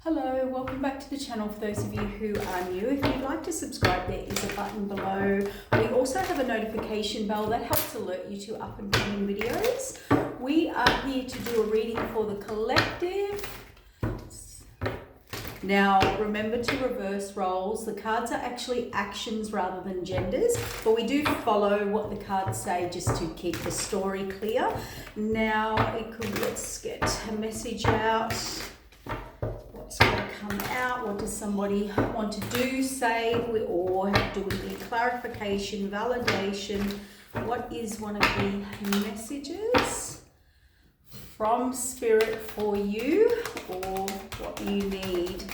Hello, welcome back to the channel for those of you who are new. If you'd like to subscribe, there is a button below. We also have a notification bell that helps alert you to up and coming videos. We are here to do a reading for the collective. Now, remember to reverse roles. The cards are actually actions rather than genders, but we do follow what the cards say just to keep the story clear. Now, let's get a message out. What's going to come out? What does somebody want to do, say, or do we need clarification, validation? What is one of the messages from Spirit for you, or what you need?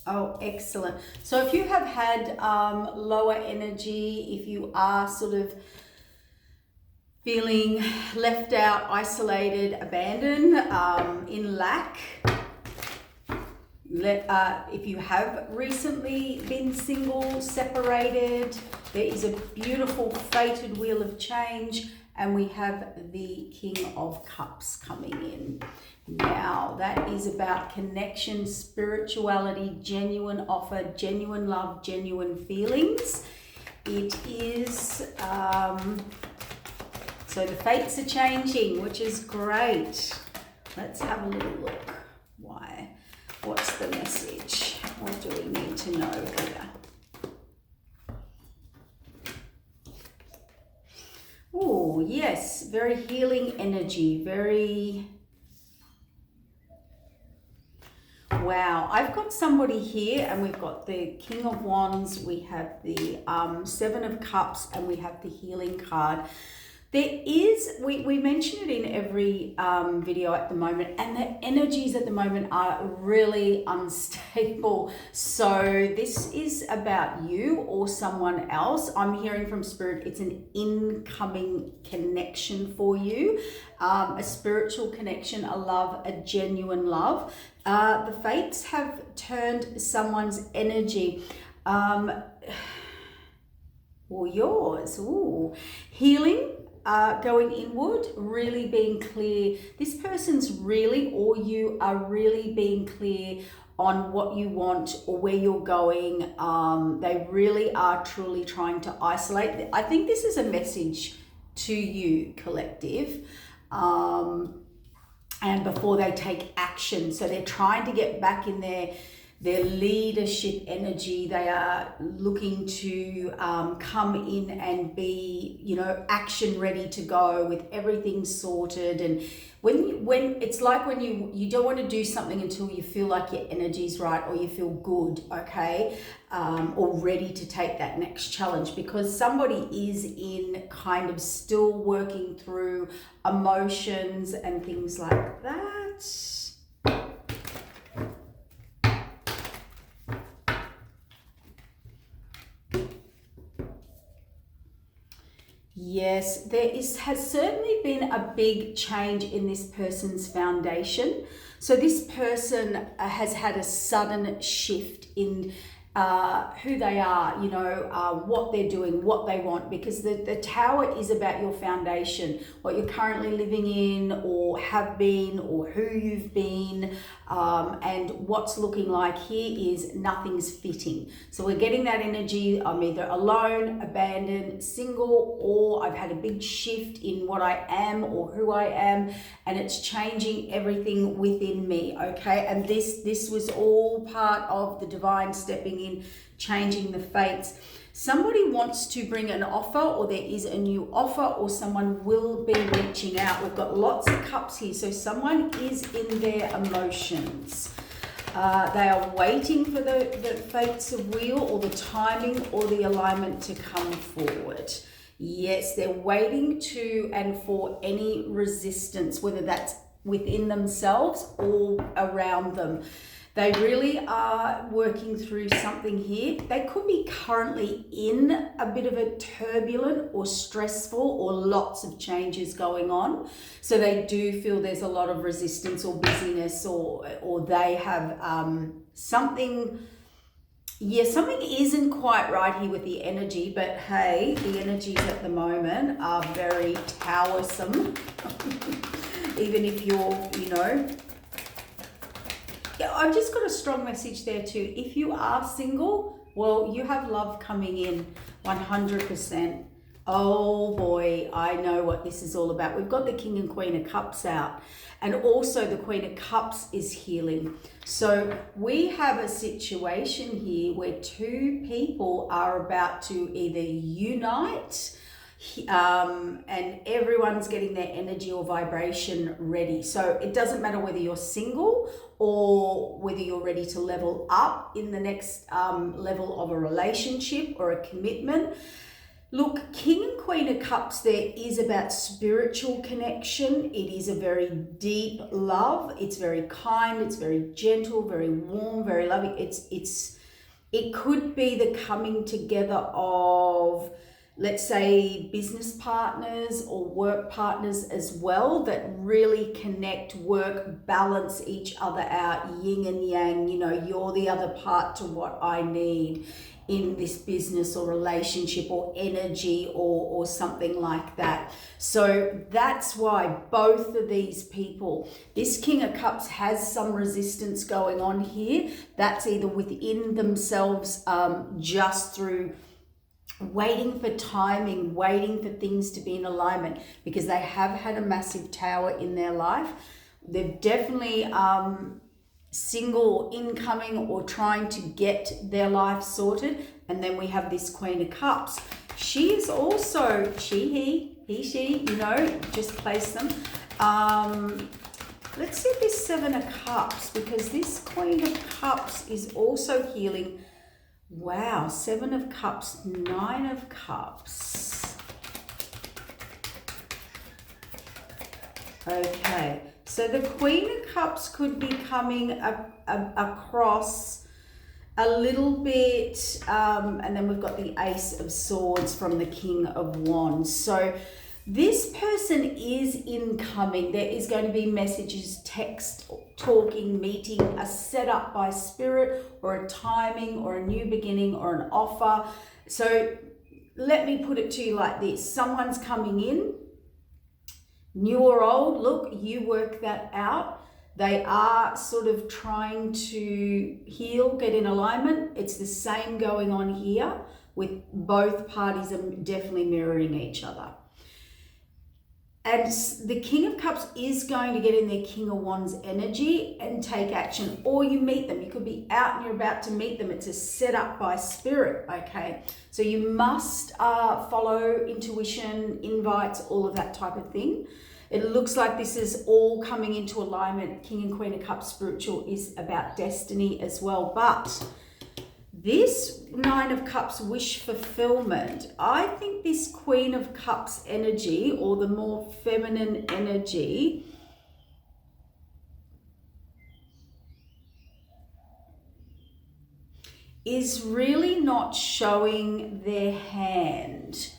Oh, excellent. So if you have had lower energy, if you are sort of feeling left out, isolated, abandoned, in lack, if you have recently been single, separated, there is a beautiful fated wheel of change, and we have the King of Cups coming in. Now, that is about connection, spirituality, genuine offer, genuine love, genuine feelings. It is, so the fates are changing, which is great. Let's have a little look. Why? What's the message? What do we need to know here? Oh, yes, very healing energy, very... Wow, I've got somebody here, and we've got the King of Wands, we have the Seven of Cups, and we have the Healing card. There is, we mention it in every video at the moment, and the energies at the moment are really unstable. So this is about you or someone else. I'm hearing from Spirit, it's an incoming connection for you, a spiritual connection, a love, a genuine love. The fates have turned someone's energy. Or yours. Ooh. Healing. Going inward, really being clear. This person's really, or you are really being clear on what you want or where you're going. They really are truly trying to isolate. I think this is a message to you, collective. And before they take action. So they're trying to get back in their leadership energy. They are looking to come in and be, action ready to go with everything sorted. And when it's like when you don't want to do something until you feel like your energy's right or you feel good, okay, or ready to take that next challenge, because somebody is in kind of still working through emotions and things like that. Yes, has certainly been a big change in this person's foundation. So this person has had a sudden shift in who they are, what they're doing, what they want, because the tower is about your foundation, what you're currently living in or have been, or who you've been, and what's looking like here is nothing's fitting. So we're getting that energy. I'm either alone, abandoned, single, or I've had a big shift in what I am or who I am, and it's changing everything within me, okay? And this was all part of the divine stepping in, changing the fates. Somebody wants to bring an offer, or there is a new offer, or someone will be reaching out. We've got lots of cups here, so someone is in their emotions. They are waiting for the fates of wheel, or the timing, or the alignment to come forward. Yes, they're waiting to and for any resistance, whether that's within themselves or around them. They really are working through something here. They could be currently in a bit of a turbulent or stressful or lots of changes going on. So they do feel there's a lot of resistance or busyness, or they have something Yeah, something isn't quite right here with the energy, but hey, the energies at the moment are very towersome. Even if you're, yeah, I've just got a strong message there too. If you are single, well, you have love coming in 100%. Oh boy, I know what this is all about. We've got the King and Queen of Cups out, and also the Queen of Cups is healing. So we have a situation here where two people are about to either unite, and everyone's getting their energy or vibration ready. So it doesn't matter whether you're single or whether you're ready to level up in the next level of a relationship or a commitment. Look, King and Queen of Cups there is about spiritual connection. It is a very deep love. It's very kind. It's very gentle, very warm, very loving. It could be the coming together of, let's say, business partners or work partners as well that really connect, work, balance each other out, yin and yang. You're the other part to what I need in this business or relationship or energy or something like that. So that's why both of these people, this King of Cups has some resistance going on here. That's either within themselves, just through waiting for timing, waiting for things to be in alignment, because they have had a massive tower in their life. They've definitely single, incoming, or trying to get their life sorted. And then we have this Queen of Cups. She is also, she, just place them. Let's see this Seven of Cups, because this Queen of Cups is also healing. Wow, Seven of Cups, Nine of Cups. Okay, so the Queen of Cups could be coming across a little bit, and then we've got the Ace of Swords from the King of Wands. So this person is incoming. There is going to be messages, text, talking, meeting, a setup by spirit, or a timing, or a new beginning, or an offer. So let me put it to you like this. Someone's coming in, new or old. Look, you work that out. They are sort of trying to heal, get in alignment. It's the same going on here, with both parties are definitely mirroring each other. And the King of Cups is going to get in their King of Wands energy and take action, or you meet them. You could be out and you're about to meet them. It's a setup by spirit, okay? So you must follow intuition, invites, all of that type of thing. It looks like this is all coming into alignment. King and Queen of Cups spiritual is about destiny as well. But this Nine of Cups wish fulfillment, I think this Queen of Cups energy, or the more feminine energy, is really not showing their hand.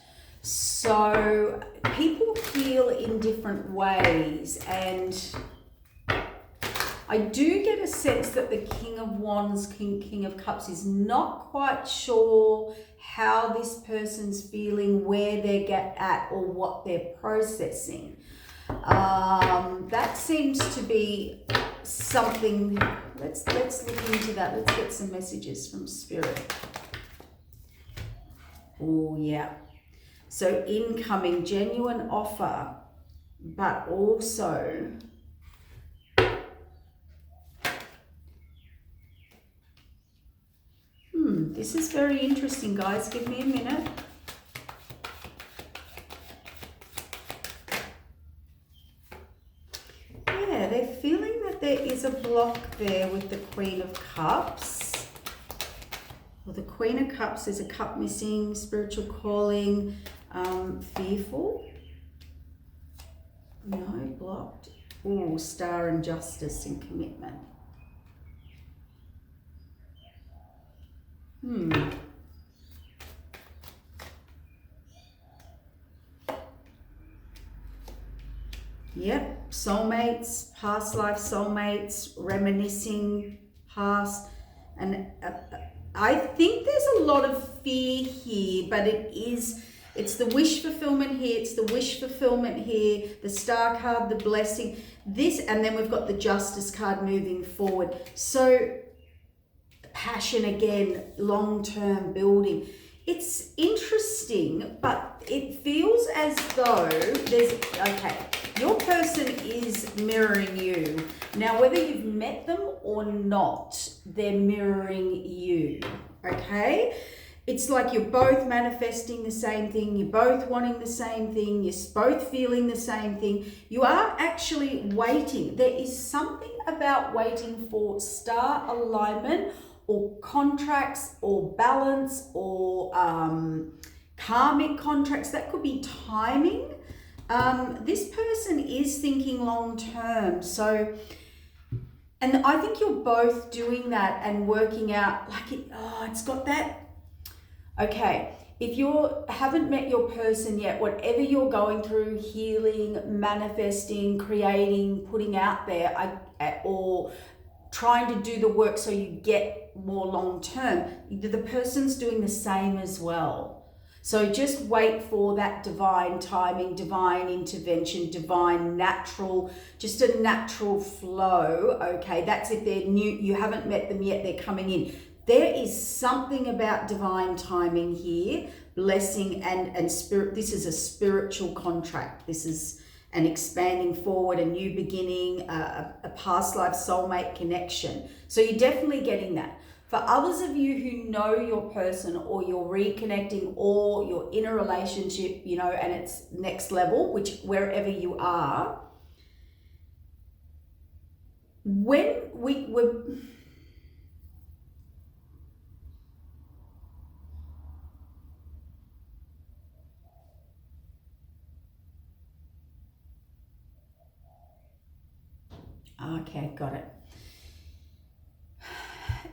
So people heal in different ways, and I do get a sense that the King of Wands, King of Cups is not quite sure how this person's feeling, where they get at, or what they're processing. That seems to be something. Let's look into that. Let's get some messages from Spirit. Oh, yeah. So incoming, genuine offer, but also this is very interesting, guys. Give me a minute. Yeah, they're feeling that there is a block there with the Queen of Cups. Well, the Queen of Cups, there's a cup missing, spiritual calling, fearful. No, blocked. Oh, Star and Justice and commitment. Yep, soulmates, past life soulmates, reminiscing past, and I think there's a lot of fear here, but it's the wish fulfillment here, it's the wish fulfillment here, the star card, the blessing, this, and then we've got the justice card moving forward. So passion again, long-term building. It's interesting, but it feels as though your person is mirroring you. Now, whether you've met them or not, they're mirroring you, okay? It's like you're both manifesting the same thing, you're both wanting the same thing, you're both feeling the same thing. You are actually waiting. There is something about waiting for star alignment or contracts or balance or karmic contracts. That could be timing. This person is thinking long term. So, and I think you're both doing that and working out it's got that. Okay, if you haven't met your person yet, whatever you're going through, healing, manifesting, creating, putting out there, or trying to do the work so you get more long term, the person's doing the same as well. So just wait for that divine timing, divine intervention, divine natural, just a natural flow. Okay, that's if they're new, you haven't met them yet, they're coming in. There is something about divine timing here, blessing and spirit. This is a spiritual contract. This is an expanding forward, a new beginning, a past life soulmate connection. So you're definitely getting that. For others of you who know your person, or you're reconnecting, or you're in a relationship, and it's next level, wherever you are, when we're okay, got it.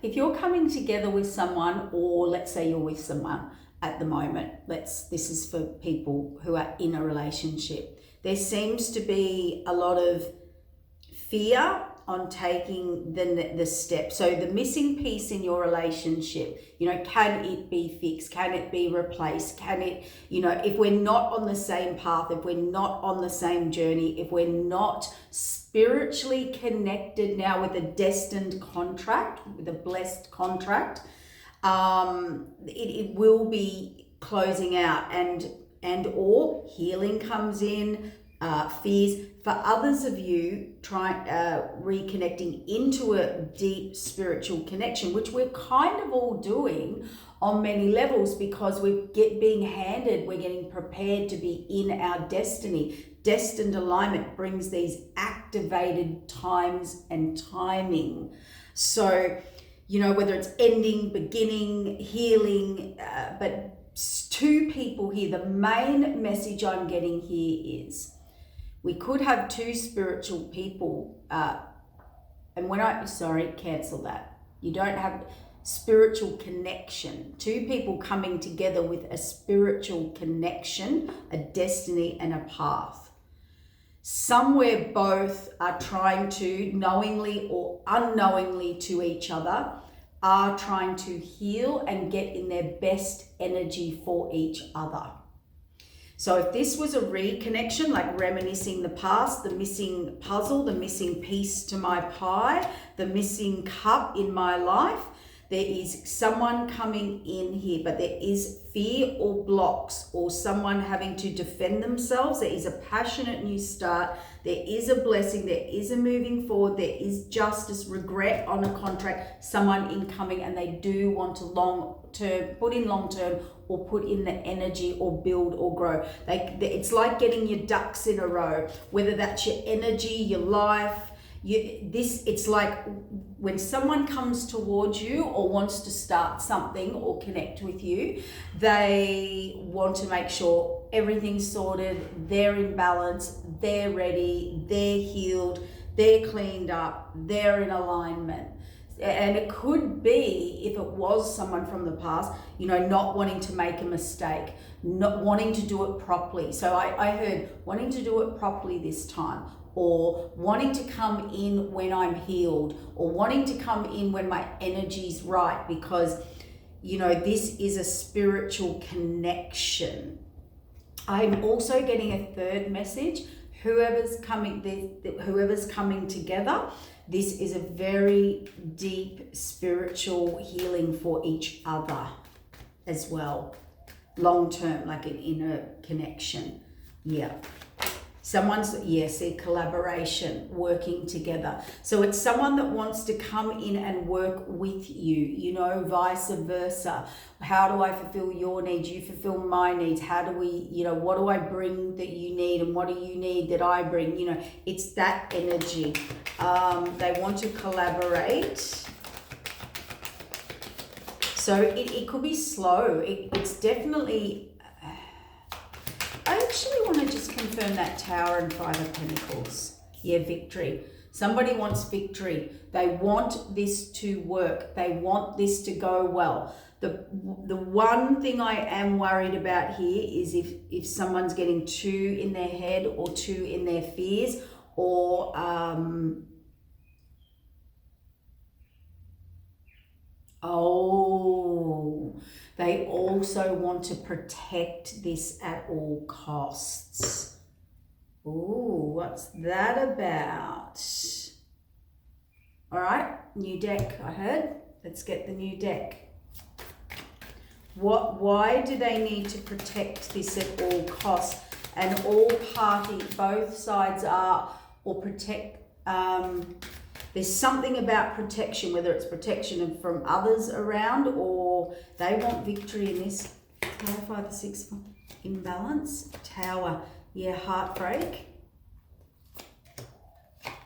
If you're coming together with someone, or let's say you're with someone at the moment, this is for people who are in a relationship, there seems to be a lot of fear on taking the step. So the missing piece in your relationship, can it be fixed? Can it be replaced? Can it, if we're not on the same path, if we're not on the same journey, if we're not spiritually connected now with a destined contract, with a blessed contract, it will be closing out and or healing comes in, fears. For others of you, reconnecting into a deep spiritual connection, which we're kind of all doing on many levels, because we're getting prepared to be in our destiny. Destined alignment brings these activated times and timing. So, whether it's ending, beginning, healing, but two people here, the main message I'm getting here is, we could have two spiritual people, and cancel that. You don't have spiritual connection. Two people coming together with a spiritual connection, a destiny and a path. Somewhere both are trying to, knowingly or unknowingly to each other, are trying to heal and get in their best energy for each other. So if this was a reconnection, like reminiscing the past, the missing puzzle, the missing piece to my pie, the missing cup in my life, there is someone coming in here, but there is fear or blocks, or someone having to defend themselves. There is a passionate new start. There is a blessing. There is a moving forward. There is justice, regret on a contract, someone incoming, and they do want to put in long term, or put in the energy, or build or grow. It's like getting your ducks in a row, whether that's your energy, your life, it's like when someone comes towards you or wants to start something or connect with you, they want to make sure everything's sorted, they're in balance, they're ready, they're healed, they're cleaned up, they're in alignment. And it could be, if it was someone from the past, not wanting to make a mistake, not wanting to do it properly. So I heard wanting to do it properly this time, or wanting to come in when I'm healed, or wanting to come in when my energy's right, because you know, this is a spiritual connection. I'm also getting a third message. Whoever's coming together, this is a very deep spiritual healing for each other as well. Long term, like an inner connection. Yeah. See, collaboration, working together. So it's someone that wants to come in and work with you, you know, vice versa. How do I fulfill your needs? You fulfill my needs. How do we, you know, what do I bring that you need and what do you need that I bring? You know, it's that energy. They want to collaborate. So it could be slow. It's definitely... I actually want to just confirm that Tower and Five of Pentacles. Yeah, victory. Somebody wants victory. They want this to work. They want this to go well. The one thing I am worried about here is if someone's getting two in their head or two in their fears, or they also want to protect this at all costs. Ooh, what's that about? All right, new deck, I heard. Let's get the new deck. Why do they need to protect this at all costs? And both sides are, or protect, there's something about protection, whether it's protection from others around or they want victory in this. Clarify the 6 imbalance. Tower, yeah, heartbreak.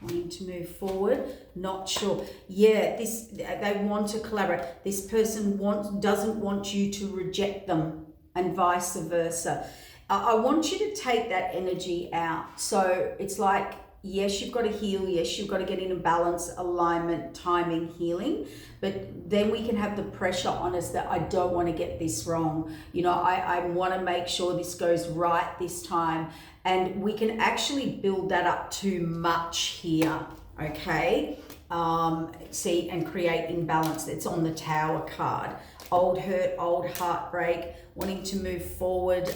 Wanting to move forward, not sure. Yeah, they want to collaborate. This person doesn't want you to reject them, and vice versa. I want you to take that energy out. So it's like, yes, you've got to heal. Yes, you've got to get in a balance, alignment, timing, healing. But then we can have the pressure on us that I don't want to get this wrong. You know, I want to make sure this goes right this time. And we can actually build that up too much here, okay? See, and create imbalance. It's on the Tower card. Old hurt, old heartbreak, wanting to move forward.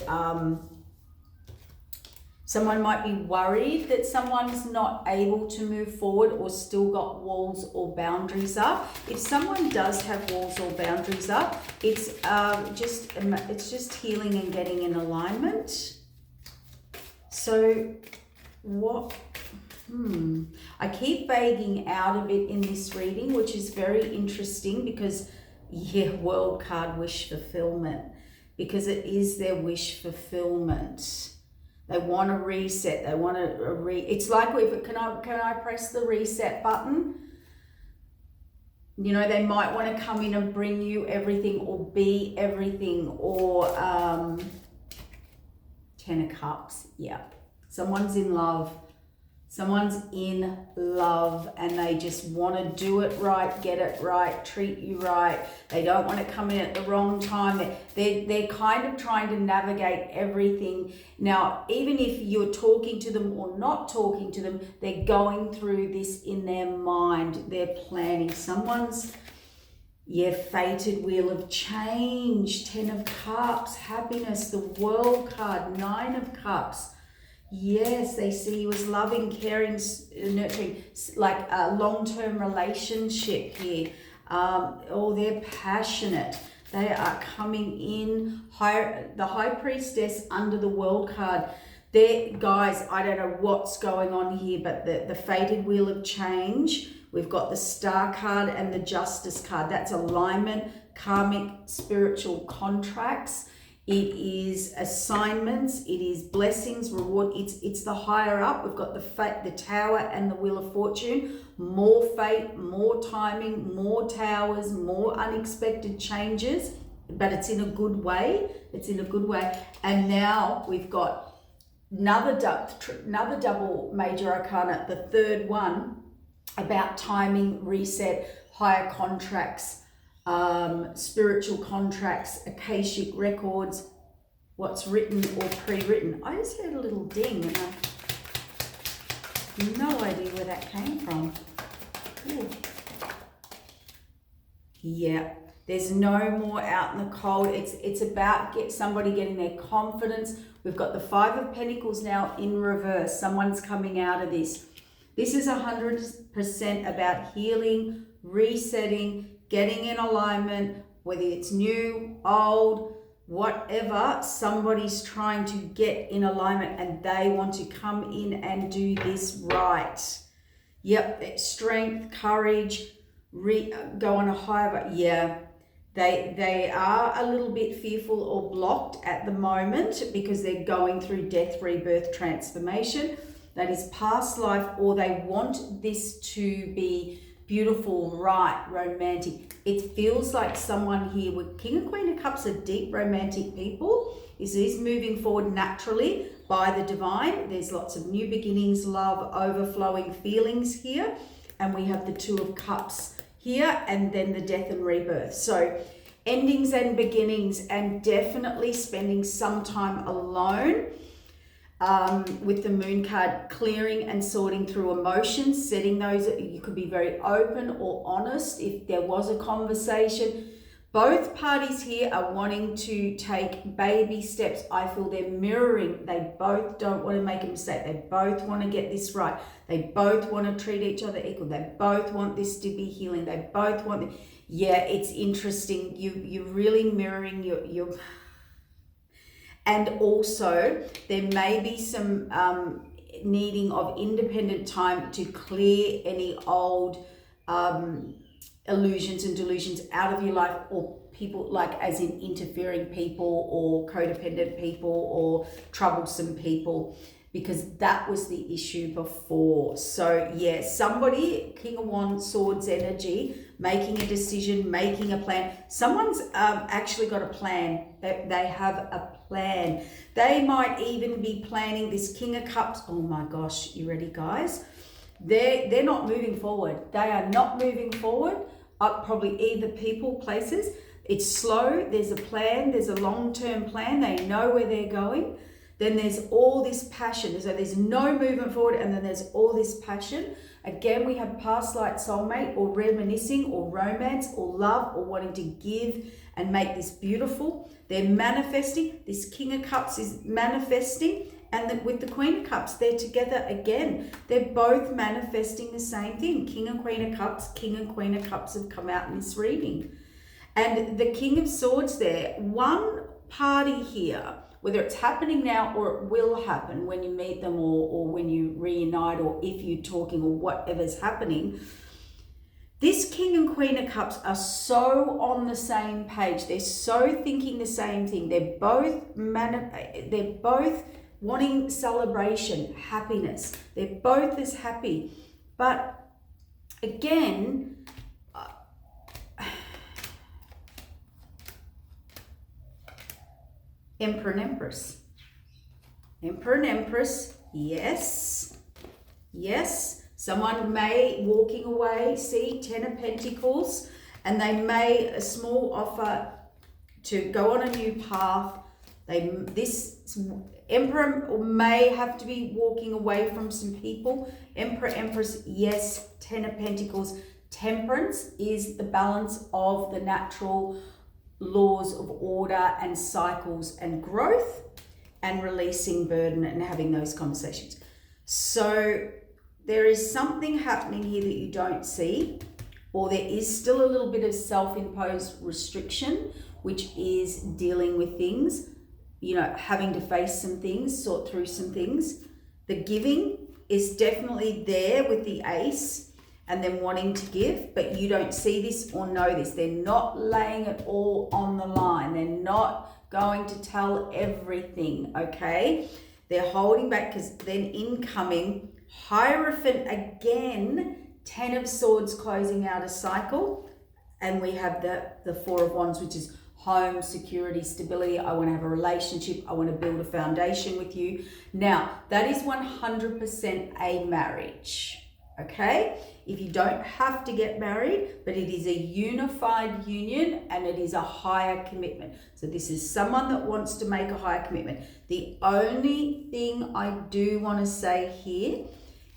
Someone might be worried that someone's not able to move forward or still got walls or boundaries up. If someone does have walls or boundaries up, it's just healing and getting in alignment. So what? I keep begging out of it in this reading, which is very interesting because, yeah, World card, wish fulfillment, because it is their wish fulfillment. They want to reset. They want to it's like, can I press the reset button? You know, they might want to come in and bring you everything or be everything, or 10 of Cups. Yeah. Someone's in love. Someone's in love and they just want to do it right, get it right, treat you right. They don't want to come in at the wrong time. They're kind of trying to navigate everything. Now, even if you're talking to them or not talking to them, they're going through this in their mind. They're planning. Someone's, yeah, fated wheel of change. 10 of Cups, happiness, the World card, 9 of Cups. Yes, they see you as loving, caring, nurturing, like a long-term relationship here. Or they're passionate. They are coming in. The High Priestess under the World card. Guys, I don't know what's going on here, but the fated wheel of change. We've got the Star card and the Justice card. That's alignment, karmic, spiritual contracts. It is assignments, it is blessings, reward, it's the higher up. We've got the Tower and the Wheel of Fortune. More fate, more timing, more towers, more unexpected changes, but it's in a good way. It's in a good way. And now we've got another double major arcana, the third one, about timing, reset, higher contracts, spiritual contracts, akashic records, what's written or pre-written. I just heard a little ding and I have no idea where that came from. Ooh. Yeah, There's no more out in the cold. It's about somebody getting their confidence. We've got the Five of Pentacles now in reverse. Someone's coming out of this. This is 100% about healing, resetting, getting in alignment, whether it's new, old, whatever. Somebody's trying to get in alignment and they want to come in and do this right. Yep, strength, courage, go on a higher, but yeah, they are a little bit fearful or blocked at the moment because they're going through death, rebirth, transformation. That is past life, or they want this to be beautiful, right, romantic. It feels like someone here with King and Queen of Cups are deep romantic people. Is moving forward naturally by the divine. There's lots of new beginnings, love, overflowing feelings here. And we have the Two of Cups here, and then the death and rebirth. So endings and beginnings, and definitely spending some time alone. With the Moon card, clearing and sorting through emotions, setting those, you could be very open or honest if there was a conversation. Both parties here are wanting to take baby steps. I feel they're mirroring. They both don't want to make a mistake. They both want to get this right. They both want to treat each other equal. They both want this to be healing. They both want, yeah, it's interesting. You're really mirroring your and also there may be some needing of independent time to clear any old illusions and delusions out of your life, or people, like as in interfering people or codependent people or troublesome people, because that was the issue before. So yeah, somebody, King of Wands, Swords energy, making a decision, making a plan. Someone's actually got a plan. They have a plan. They might even be planning this King of Cups. Oh my gosh, you ready, guys? They're not moving forward. They are not moving forward. Probably either people, places. It's slow. There's a plan. There's a long-term plan. They know where they're going. Then there's all this passion. So there's no movement forward, and then there's all this passion. Again, we have past life soulmate, or reminiscing, or romance, or love, or wanting to give and make this beautiful. They're manifesting. This King of Cups is manifesting. And with the Queen of Cups, they're together again. They're both manifesting the same thing. King and Queen of Cups, King and Queen of Cups have come out in this reading. And the King of Swords there, one party here, whether it's happening now or it will happen when you meet them, or when you reunite, or if you're talking, or whatever's happening, this King and Queen of Cups are so on the same page. They're so thinking the same thing. They're both wanting celebration, happiness. They're both as happy. But again, Emperor and Empress. Emperor and Empress, yes. Yes. Someone may, walking away, see 10 of Pentacles, and they may, a small offer to go on a new path. This Emperor may have to be walking away from some people. Emperor, Empress, yes. 10 of Pentacles. Temperance is the balance of the natural laws of order and cycles and growth, and releasing burden and having those conversations. So there is something happening here that you don't see, or there is still a little bit of self-imposed restriction, which is dealing with things, having to face some things, sort through some things. The giving is definitely there with the Ace, and then wanting to give, but you don't see this or know this. They're not laying it all on the line. They're not going to tell everything, okay? They're holding back, because then incoming Hierophant again, 10 of Swords closing out a cycle, and we have the Four of Wands, which is home, security, stability. I want to have a relationship. I want to build a foundation with you. Now, that is 100% a marriage, okay? If you don't have to get married, but it is a unified union, and it is a higher commitment. So this is someone that wants to make a higher commitment. The only thing I do want to say here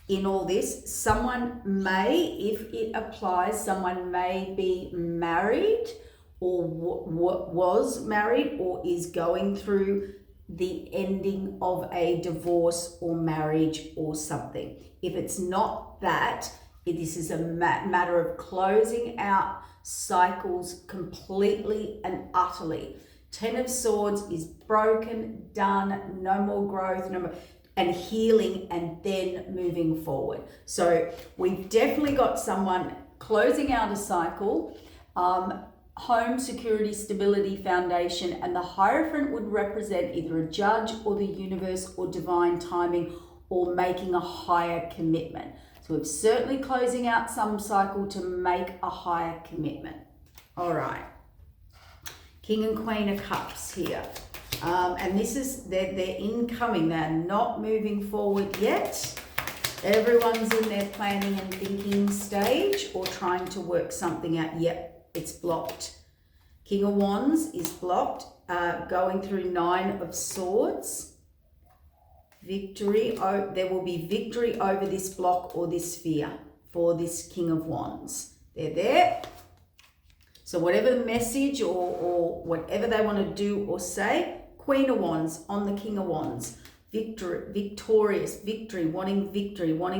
in all this, someone may, if it applies, someone may be married or was married or is going through the ending of a divorce or marriage or something. If it's not that, this is a matter of closing out cycles completely and utterly. 10 of Swords is broken, done, no more growth, no more, and healing, and then moving forward. So we've definitely got someone closing out a cycle, home, security, stability, foundation, and the Hierophant would represent either a judge or the universe or divine timing or making a higher commitment. So we're certainly closing out some cycle to make a higher commitment. All right. King and Queen of Cups here. And this is, they're incoming. They're not moving forward yet. Everyone's in their planning and thinking stage or trying to work something out. Yep, it's blocked. King of Wands is blocked. Going through 9 of Swords. Victory, there will be victory over this block or this fear for this King of Wands. They're there. So whatever the message or whatever they want to do or say, Queen of Wands on the King of Wands. Victorious, victory, wanting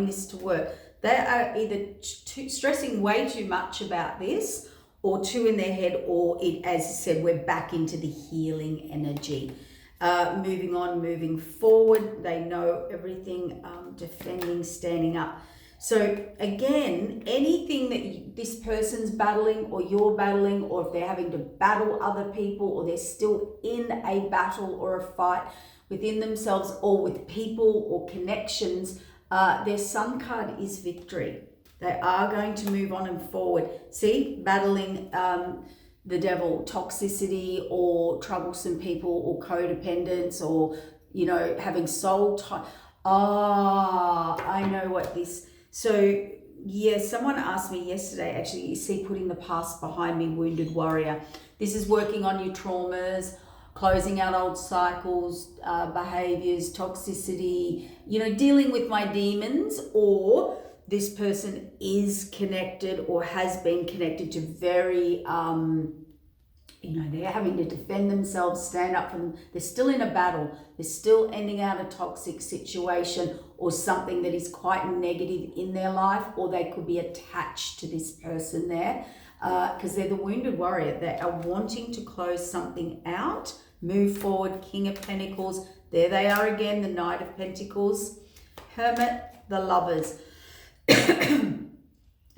this to work. They are either stressing way too much about this or too in their head, or it, as I said, we're back into the healing energy. Moving on, moving forward. They know everything, defending, standing up. So again, anything that this person's battling or you're battling, or if they're having to battle other people, or they're still in a battle or a fight within themselves or with people or connections, their Sun card is victory. They are going to move on and forward. See, battling the devil, toxicity or troublesome people or codependence or, you know, having soul tie. I know what this... So, yeah, someone asked me yesterday, actually, you see, putting the past behind me, wounded warrior. This is working on your traumas, closing out old cycles, behaviors, toxicity, you know, dealing with my demons, or this person is connected or has been connected to very, you know, they're having to defend themselves, stand up for them. They're still in a battle. They're still ending out a toxic situation or something that is quite negative in their life, or they could be attached to this person there because they're the wounded warrior. They are wanting to close something out, move forward. King of Pentacles. There they are again, the Knight of Pentacles. Hermit, the Lovers.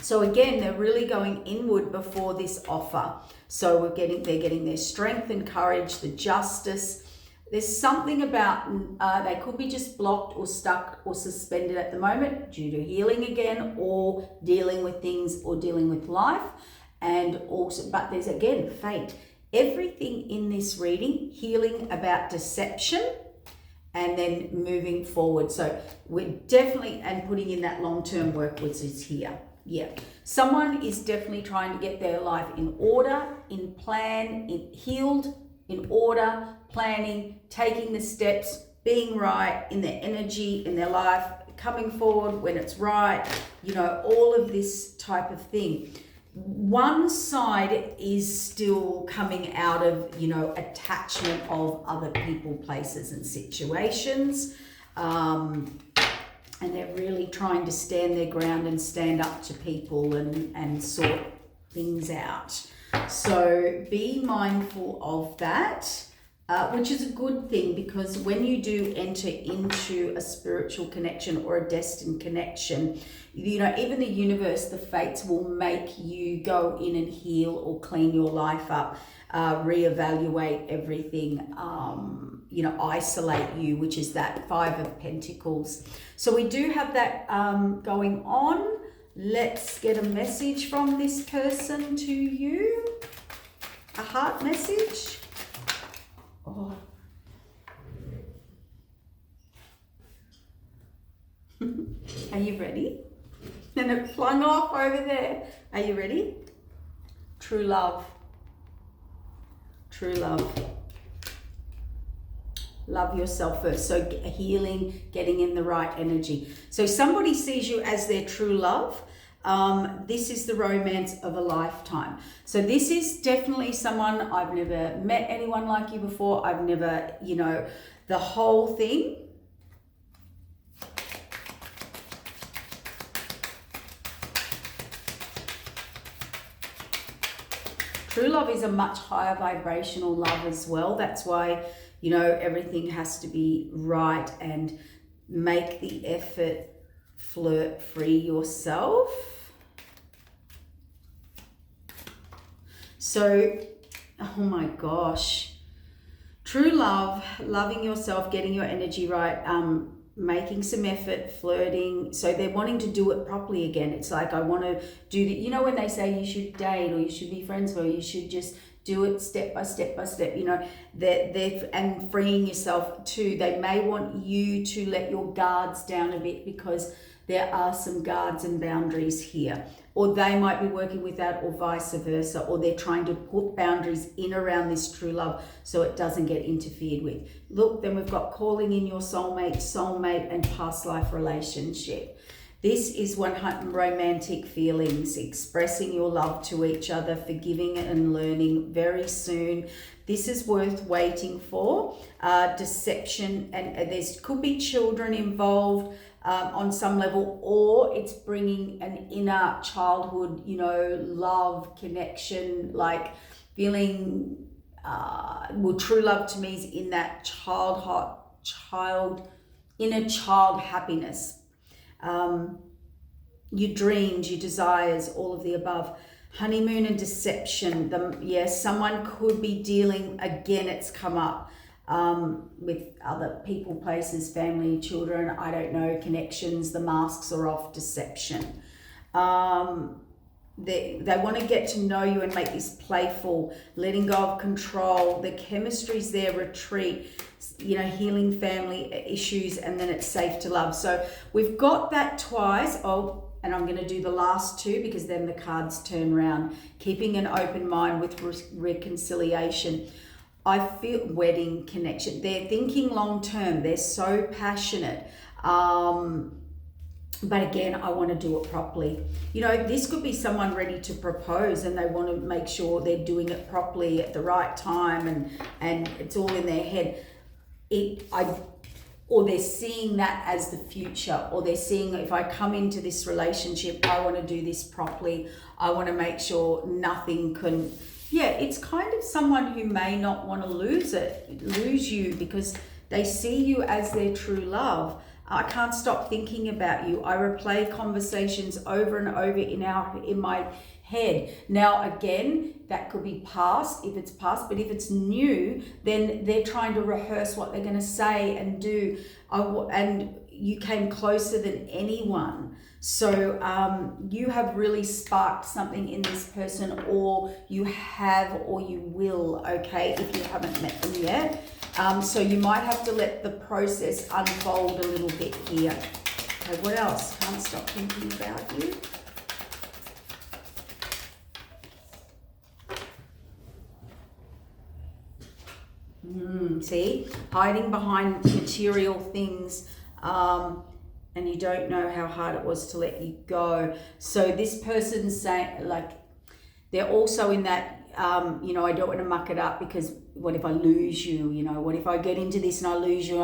So again, they're really going inward before this offer. So they're getting their strength and courage, the justice. There's something about, they could be just blocked or stuck or suspended at the moment due to healing again, or dealing with things or dealing with life. And also, but there's again, fate. Everything in this reading, healing about deception, and then moving forward. So we're definitely, and putting in that long-term work, which is here. Yeah, someone is definitely trying to get their life in order, in plan, in healed, in order, planning, taking the steps, being right in their energy, in their life, coming forward when it's right, you know, all of this type of thing. One side is still coming out of, you know, attachment of other people, places and situations. And they're really trying to stand their ground and stand up to people and sort things out. So be mindful of that, which is a good thing, because when you do enter into a spiritual connection or a destined connection, you know, even the universe, the fates will make you go in and heal or clean your life up, reevaluate everything, you know, isolate you, which is that 5 of Pentacles. So we do have that going on. Let's get a message from this person to you. A heart message. Oh. Are you ready? And it flung off over there. Are you ready? True love. True love. Love yourself first. So healing, getting in the right energy. So somebody sees you as their true love. this is the romance of a lifetime. So this is definitely someone, I've never met anyone like you before. I've never, the whole thing. True love is a much higher vibrational love as well. That's why, everything has to be right, and make the effort, flirt free yourself. So, oh my gosh. True love, loving yourself, getting your energy right, making some effort, flirting. So they're wanting to do it properly again. It's like, I want to do the, when they say you should date or you should be friends, or you should just do it step by step by step, and freeing yourself too. They may want you to let your guards down a bit, because there are some guards and boundaries here. Or they might be working with that, or vice versa, or they're trying to put boundaries in around this true love so it doesn't get interfered with. Look, then we've got calling in your soulmate, and past life relationship. This is romantic feelings, expressing your love to each other, forgiving and learning very soon. This is worth waiting for. Deception, and could be children involved. On some level, or it's bringing an inner childhood, love, connection, like feeling, true love to me is in that inner child happiness. Your dreams, your desires, all of the above. Honeymoon and deception. Someone could be dealing, again, it's come up, with other people, places, family, children, I don't know, connections. The masks are off, deception. They want to get to know you and make this playful, letting go of control. The chemistry's there, retreat, healing family issues, and then it's safe to love. So we've got that twice. And I'm going to do the last two, because then the cards turn around. Keeping an open mind with reconciliation. I feel wedding connection. They're thinking long term. They're so passionate. But again, I want to do it properly. This could be someone ready to propose, and they want to make sure they're doing it properly at the right time, and it's all in their head. Or they're seeing that as the future, or they're seeing, if I come into this relationship, I want to do this properly. I want to make sure nothing can. Yeah, it's kind of someone who may not want to lose you, because they see you as their true love. I can't stop thinking about you. I replay conversations over and over in my head. Now, again, that could be past, if it's past, but if it's new, then they're trying to rehearse what they're going to say and do. And you came closer than anyone. So you have really sparked something in this person, or you have, or you will, okay, if you haven't met them yet. So you might have to let the process unfold a little bit here. Okay, what else? Can't stop thinking about you. See, hiding behind material things, and you don't know how hard it was to let you go. So this person's saying, like, they're also in that, I don't want to muck it up, because what if I lose you? What if I get into this and I lose you?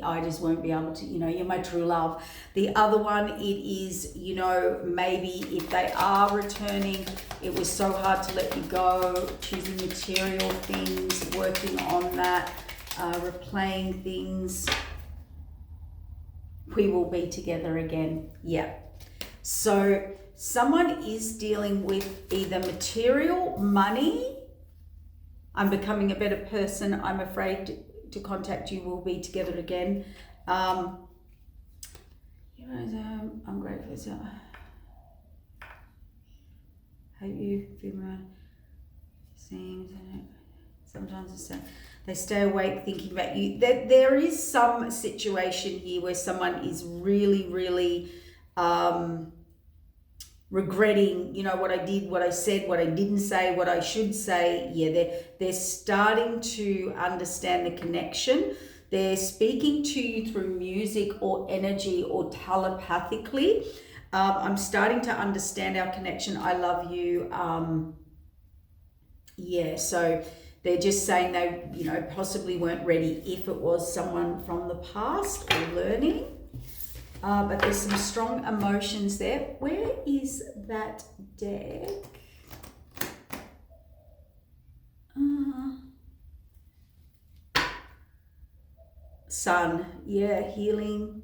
I just won't be able to, you're my true love. The other one, it is, maybe if they are returning, it was so hard to let you go, choosing material things, working on that, replaying things. We will be together again. Yeah. So someone is dealing with either material, money. I'm becoming a better person. I'm afraid to contact you. We'll be together again. I'm grateful. So hope you feel my seems. Sometimes it's they stay awake thinking about you. There is some situation here where someone is really, really regretting, what I did, what I said, what I didn't say, what I should say. Yeah, they're starting to understand the connection. They're speaking to you through music or energy or telepathically. I'm starting to understand our connection. I love you. Yeah, so they're just saying they, possibly weren't ready if it was someone from the past or learning. But there's some strong emotions there. Where is that deck? Sun, yeah, healing.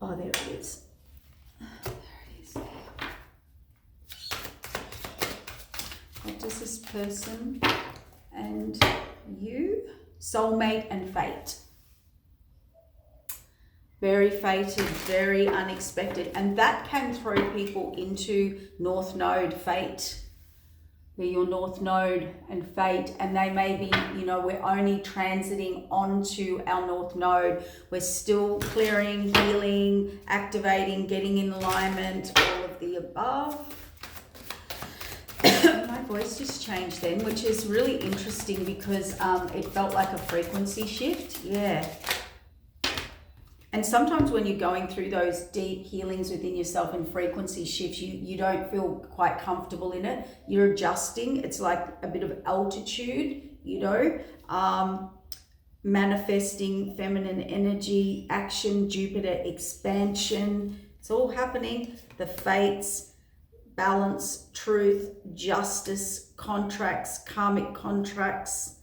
Oh, there it is. There it is. What does this person and you? Soulmate and fate. Very fated, very unexpected. And that can throw people into North Node fate. Where your North Node and fate, and they may be, we're only transiting onto our North Node. We're still clearing, healing, activating, getting in alignment, all of the above. My voice just changed then, which is really interesting because it felt like a frequency shift. Yeah. And sometimes when you're going through those deep healings within yourself and frequency shifts, you don't feel quite comfortable in it. You're adjusting. It's like a bit of altitude, manifesting feminine energy, action, Jupiter expansion. It's all happening. The fates, balance, truth, justice, contracts, karmic contracts.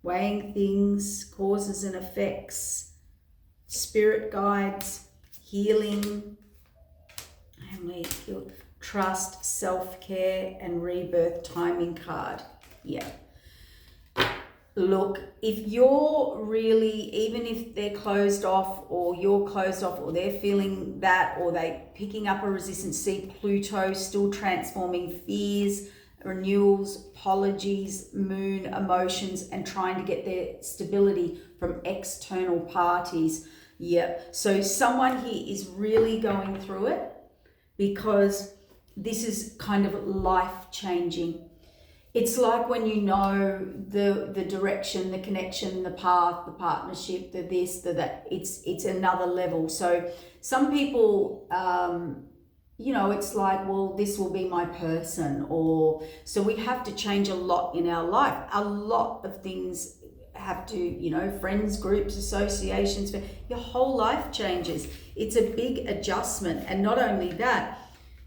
Weighing things, causes and effects, spirit guides, healing, trust, self-care, and rebirth timing card. Yeah. Look, if you're really, even if they're closed off or you're closed off or they're feeling that or they picking up a resistance, see Pluto still transforming fears, renewals, apologies, moon, emotions, and trying to get their stability from external parties. Yeah, so someone here is really going through it because this is kind of life-changing. It's like when you know the direction, the connection, the path, the partnership, the this, the that, it's another level. So some people it's like, well, this will be my person, or so we have to change a lot in our life. A lot of things have to, friends, groups, associations, your whole life changes. It's a big adjustment. And not only that,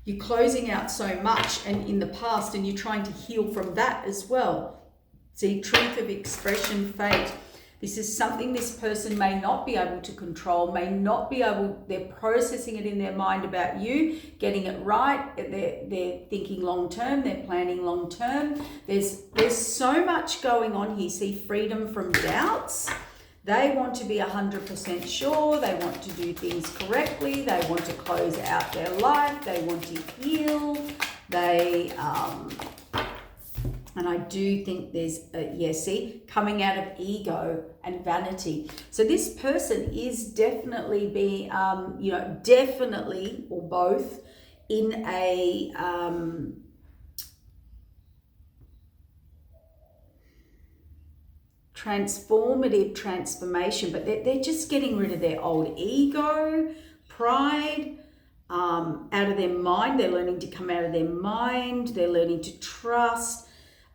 you're closing out so much and in the past and you're trying to heal from that as well. See, truth of expression, fate. This is something this person may not be able to control, they're processing it in their mind about you, getting it right. They're thinking long-term, they're planning long-term. There's so much going on here. See, freedom from doubts. They want to be 100% sure. They want to do things correctly. They want to close out their life. They want to heal. And I do think there's, coming out of ego and vanity. So this person is definitely definitely, or both, in a transformative transformation, but they're just getting rid of their old ego, pride, out of their mind. They're learning to come out of their mind. They're learning to trust.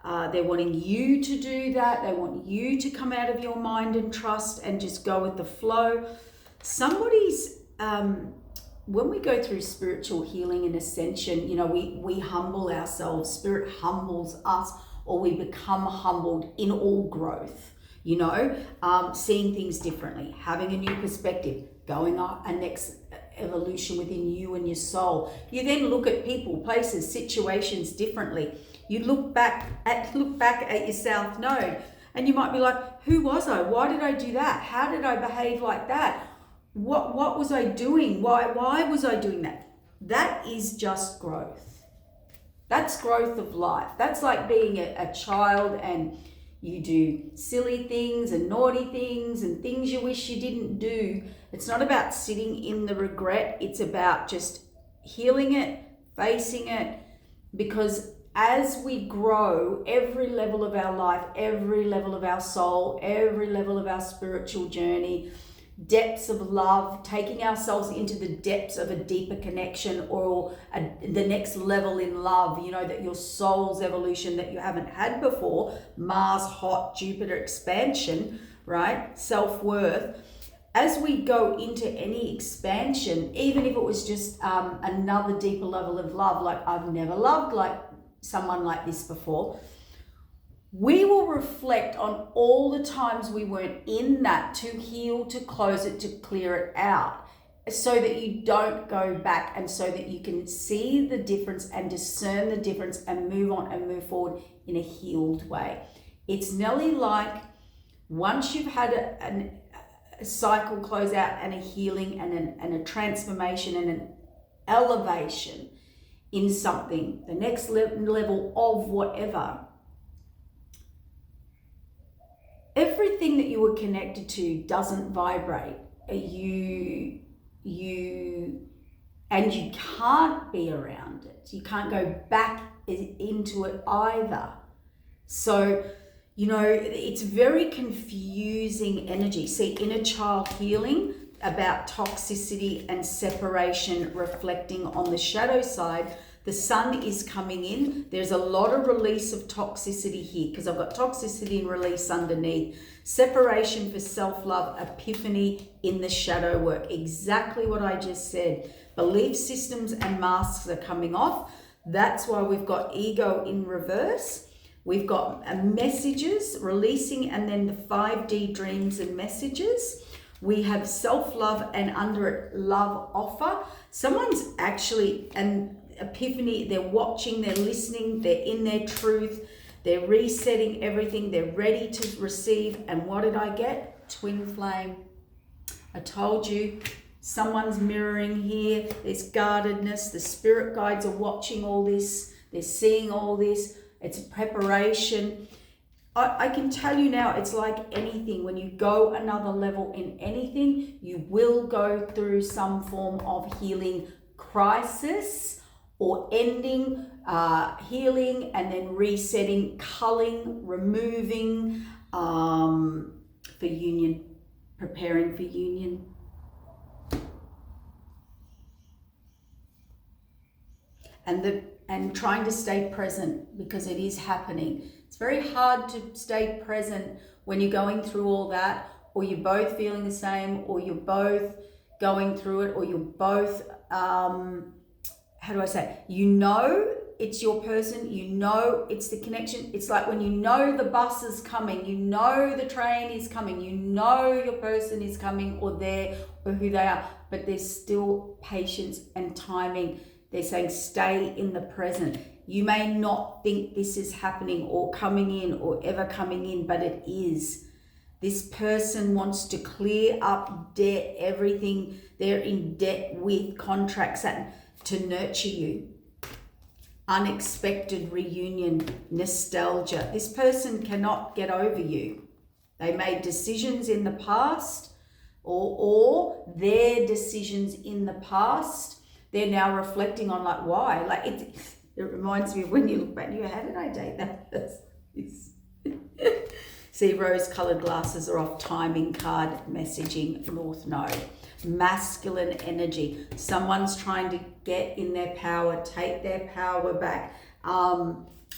They're wanting you to do that. They want you to come out of your mind and trust and just go with the flow. Somebody's, when we go through spiritual healing and ascension, we humble ourselves. Spirit humbles us, or we become humbled in all growth, seeing things differently, having a new perspective, going on a next evolution within you and your soul. You then look at people, places, situations differently. You look back at your South Node and you might be like, who was I? Why did I do that? How did I behave like that? What was I doing? Why was I doing that? That is just growth. That's growth of life. That's like being a child and you do silly things and naughty things and things you wish you didn't do. It's not about sitting in the regret. It's about just healing it, facing it, because as we grow, every level of our life, every level of our soul, every level of our spiritual journey, depths of love, taking ourselves into the depths of a deeper connection, or the next level in love, you know, that your soul's evolution that you haven't had before, Mars hot, Jupiter expansion, right? Self-worth. As we go into any expansion, even if it was just another deeper level of love, like I've never loved like someone like this before, we will reflect on all the times we weren't in that to heal, to close it, to clear it out, so that you don't go back, and so that you can see the difference and discern the difference and move on and move forward in a healed way. It's nearly like once you've had a cycle close out and a healing and a transformation and an elevation in something, the next level of whatever, everything that you were connected to doesn't vibrate. You can't be around it. You can't go back into it either. So, you know, it's very confusing energy. See, inner child healing, about toxicity and separation, reflecting on the shadow side. The sun is coming in. There's a lot of release of toxicity here, because I've got toxicity and release underneath. Separation for self-love, epiphany in the shadow work. Exactly what I just said. Belief systems and masks are coming off. That's why we've got ego in reverse. We've got messages releasing, and then the 5D dreams and messages. We have self-love, and under it, love offer. Someone's actually an epiphany. They're watching, they're listening, they're in their truth, they're resetting everything, they're ready to receive. And what did I get? Twin flame. I told you, someone's mirroring here. There's guardedness. The spirit guides are watching all this. They're seeing all this. It's a preparation. I can tell you now, it's like anything. When you go another level in anything, you will go through some form of healing crisis, or ending, healing, and then resetting, culling, removing, for union, preparing for union. And trying to stay present, because it is happening. It's very hard to stay present when you're going through all that, or you're both feeling the same, or you're both going through it, or you're both, how do I say, you know it's your person, you know it's the connection. It's like when you know the bus is coming, you know the train is coming, you know your person is coming, or there, or who they are, but there's still patience and timing. They're saying stay in the present. You may not think this is happening or coming in or ever coming in, but it is. This person wants to clear up debt, everything they're in debt with, contracts, and to nurture you. Unexpected reunion, nostalgia. This person cannot get over you. They made decisions in the past, or their decisions in the past, they're now reflecting on, like, why? Like, it reminds me of when you look back and you go, how did I date that person? See, rose-coloured glasses are off. Timing card, messaging, North Node. Masculine energy. Someone's trying to get in their power, take their power back.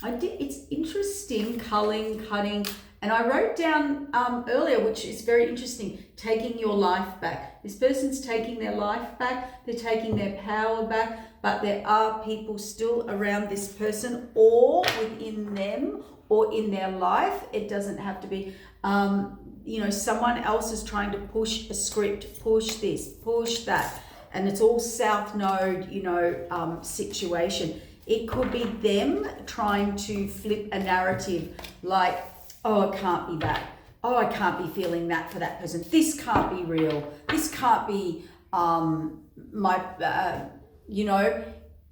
It's interesting, culling, cutting. And I wrote down earlier, which is very interesting, taking your life back. This person's taking their life back, they're taking their power back, but there are people still around this person, or within them, or in their life. It doesn't have to be, someone else is trying to push a script, push this, push that. And it's all South Node, situation. It could be them trying to flip a narrative, like, oh, it can't be that. Oh, I can't be feeling that for that person. This can't be real. This can't be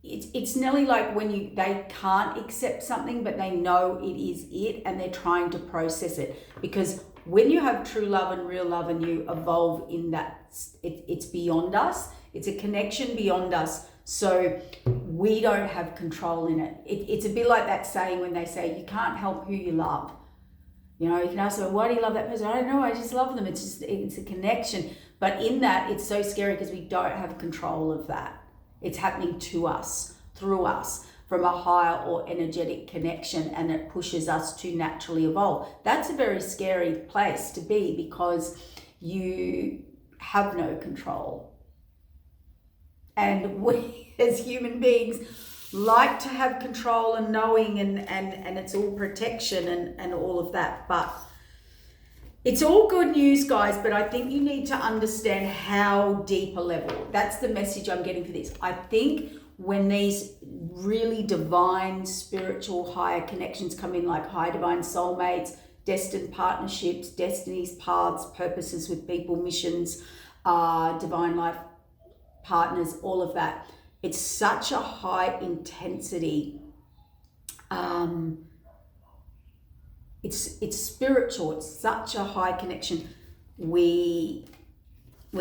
it's nearly like when they can't accept something, but they know it is it, and they're trying to process it. Because when you have true love and real love, and you evolve in that, it's beyond us. It's a connection beyond us. So we don't have control in it. It's a bit like that saying when they say you can't help who you love. You know, you can ask them, why do you love that person? I don't know, I just love them. It's a connection. But in that, it's so scary because we don't have control of that. It's happening to us, through us, from a higher or energetic connection, and it pushes us to naturally evolve. That's a very scary place to be because you have no control. And we as human beings like to have control and knowing and it's all protection and all of that. But it's all good news, guys, but I think you need to understand how deep a level. That's the message I'm getting for this. I think when these really divine, spiritual, higher connections come in, like high divine soulmates, destined partnerships, destinies, paths, purposes with people, missions, divine life partners, all of that, it's such a high intensity. It's spiritual. It's such a high connection. We're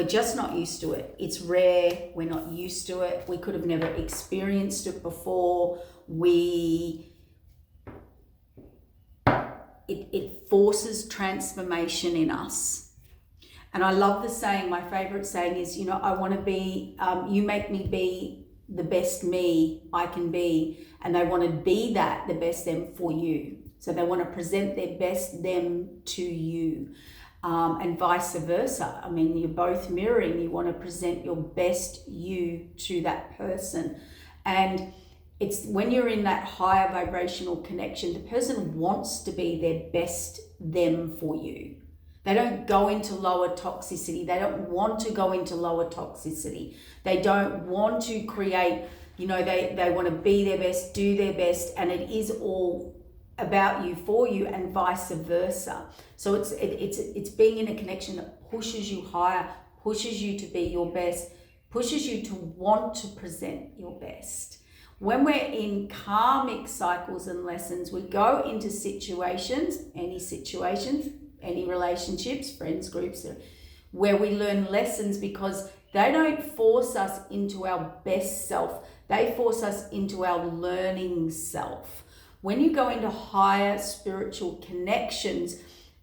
just not used to it. It's rare. We're not used to it. We could have never experienced it before. It forces transformation in us. And I love the saying, my favorite saying is, you know, I want to be, you make me be the best me I can be. And they want to be that, the best them for you. So they want to present their best them to you. And vice versa. I mean, you're both mirroring. You want to present your best you to that person. And it's when you're in that higher vibrational connection, the person wants to be their best them for you. They don't go into lower toxicity. They don't want to go into lower toxicity. They don't want to create, you know, they want to be their best, do their best, and it is all about you, for you, and vice versa. So it's being in a connection that pushes you higher, pushes you to be your best, pushes you to want to present your best. When we're in karmic cycles and lessons, we go into situations, any relationships, friends, groups, where we learn lessons because they don't force us into our best self. They force us into our learning self. When you go into higher spiritual connections,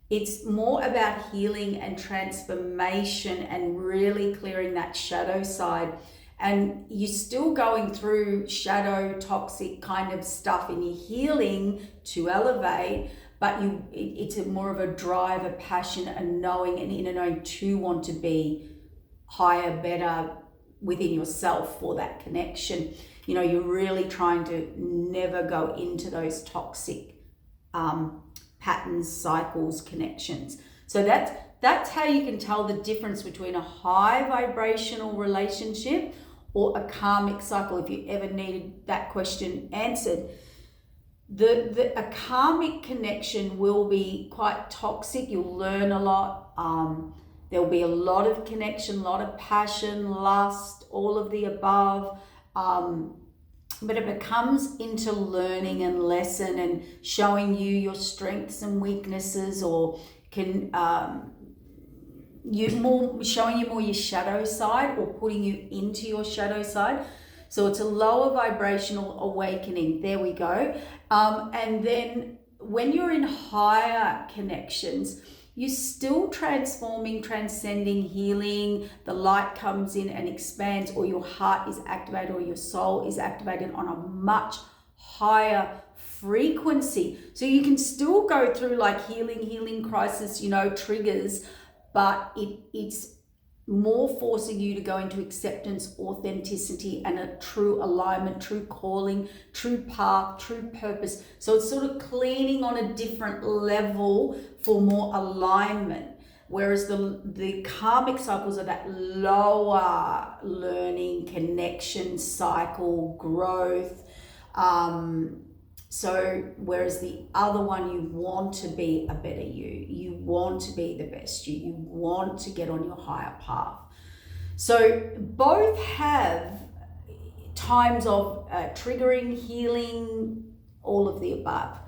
it's more about healing and transformation and really clearing that shadow side. And you're still going through shadow, toxic kind of stuff in your healing to elevate, but it's more of a drive, a passion, a knowing, an inner knowing to want to be higher, better within yourself for that connection. You know, you're really trying to never go into those toxic patterns, cycles, connections. So that's how you can tell the difference between a high vibrational relationship or a karmic cycle. If you ever needed that question answered, a karmic connection will be quite toxic. You'll learn a lot. There'll be a lot of connection, a lot of passion, lust, all of the above. But it becomes into learning and lesson and showing you your strengths and weaknesses, or showing you more your shadow side, or putting you into your shadow side. So it's a lower vibrational awakening. There we go. And then when you're in higher connections, you're still transforming, transcending, healing. The light comes in and expands, or your heart is activated, or your soul is activated on a much higher frequency. So you can still go through like healing crisis, you know, triggers, but it's more forcing you to go into acceptance, authenticity, and a true alignment, true calling, true path, true purpose. So it's sort of cleaning on a different level for more alignment. Whereas the karmic cycles are that lower learning, connection, cycle, growth. So whereas the other one, you want to be a better you want to be the best you want to get on your higher path. So both have times of triggering, healing, all of the above.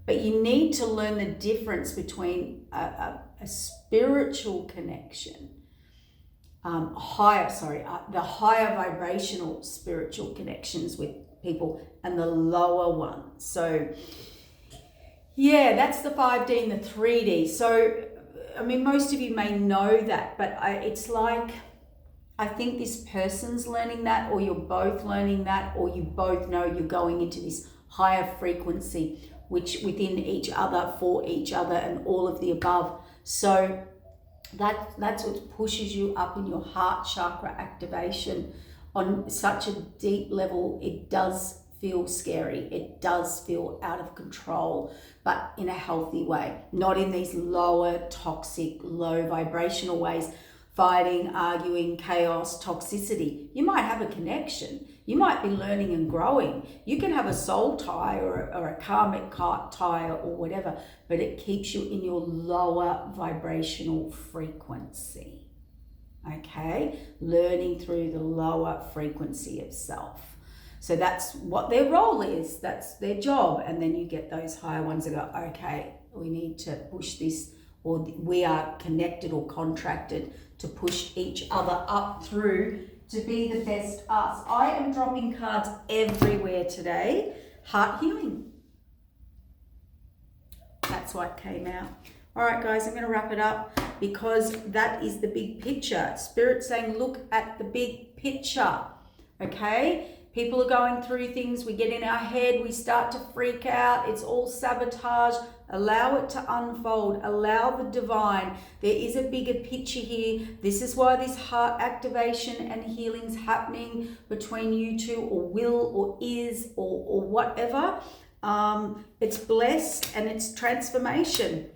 But you need to learn the difference between a spiritual connection, the higher vibrational spiritual connections with people, and the lower one. So Yeah, that's the 5D and the 3D. So, I mean, most of you may know that, but it's like, I think this person's learning that, or you're both learning that, or you both know you're going into this higher frequency, which within each other, for each other, and all of the above. So that's what pushes you up in your heart chakra activation on such a deep level. It does feel scary. It does feel out of control, but in a healthy way, not in these lower, toxic, low vibrational ways. Fighting, arguing, chaos, toxicity. You might have a connection. You might be learning and growing. You can have a soul tie or a karmic tie or whatever, but it keeps you in your lower vibrational frequency. Okay? Learning through the lower frequency of self. So that's what their role is. That's their job. And then you get those higher ones that go, okay, we need to push this, or we are connected or contracted to push each other up through to be the best us. I am dropping cards everywhere today. Heart healing. That's why it came out. All right, guys, I'm going to wrap it up because that is the big picture. Spirit saying, look at the big picture. Okay? People are going through things. We get in our head. We start to freak out. It's all sabotage. Allow it to unfold. Allow the divine. There is a bigger picture here. This is why this heart activation and healing's happening between you two, or will, or is, or whatever. It's blessed and it's transformation.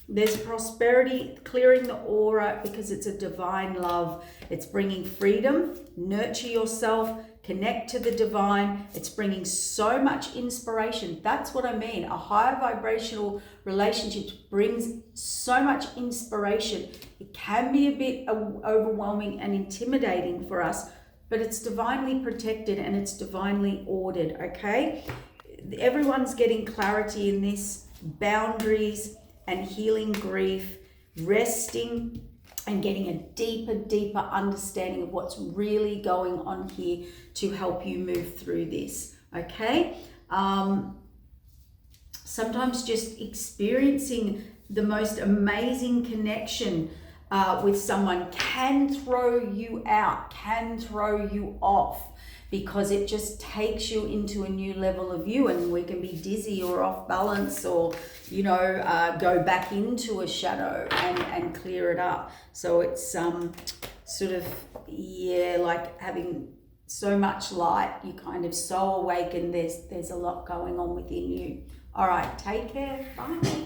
There's prosperity, clearing the aura because it's a divine love. It's bringing freedom. Nurture yourself. Connect to the divine. It's bringing so much inspiration. That's what I mean. A higher vibrational relationship brings so much inspiration. It can be a bit overwhelming and intimidating for us, but it's divinely protected and it's divinely ordered, okay? Everyone's getting clarity in this, boundaries and healing grief, resting and getting a deeper understanding of what's really going on here to help you move through this, okay? Sometimes just experiencing the most amazing connection with someone can throw you out, can throw you off, because it just takes you into a new level of you, and we can be dizzy or off balance, or go back into a shadow and clear it up. So it's sort of like having so much light. You kind of so awakened. There's a lot going on within you. All right, take care. Bye.